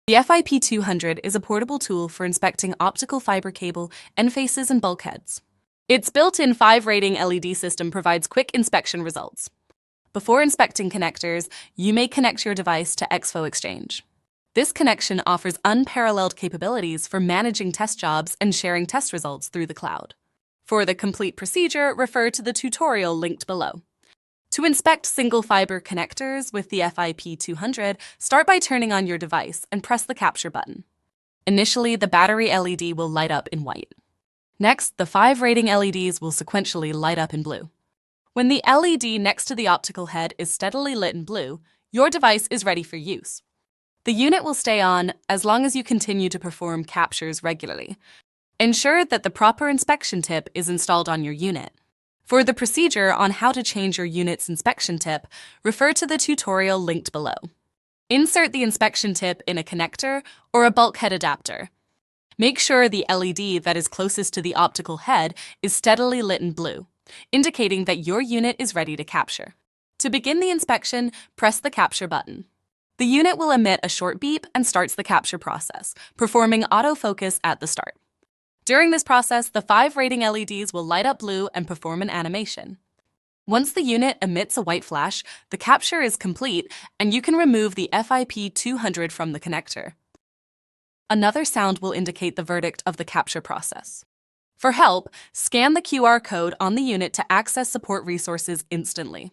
The FIP-200 is a portable tool for inspecting optical fiber cable, end faces, and bulkheads. Its built-in 5-rating LED system provides quick inspection results. Before inspecting connectors, you may connect your device to EXFO Exchange. This connection offers unparalleled capabilities for managing test jobs and sharing test results through the cloud. For the complete procedure, refer to the tutorial linked below. To inspect single-fiber connectors with the FIP-200, start by turning on your device and press the capture button. Initially, the battery LED will light up in white. Next, the 5-rating LEDs will sequentially light up in blue. When the LED next to the optical head is steadily lit in blue, your device is ready for use. The unit will stay on as long as you continue to perform captures regularly. Ensure that the proper inspection tip is installed on your unit. For the procedure on how to change your unit's inspection tip, refer to the tutorial linked below. Insert the inspection tip in a connector or a bulkhead adapter. Make sure the LED that is closest to the optical head is steadily lit in blue, indicating that your unit is ready to capture. To begin the inspection, press the capture button. The unit will emit a short beep and starts the capture process, performing autofocus at the start. During this process, the 5-rating LEDs will light up blue and perform an animation. Once the unit emits a white flash, the capture is complete and you can remove the FIP-200 from the connector. Another sound will indicate the verdict of the capture process. For help, scan the QR code on the unit to access support resources instantly.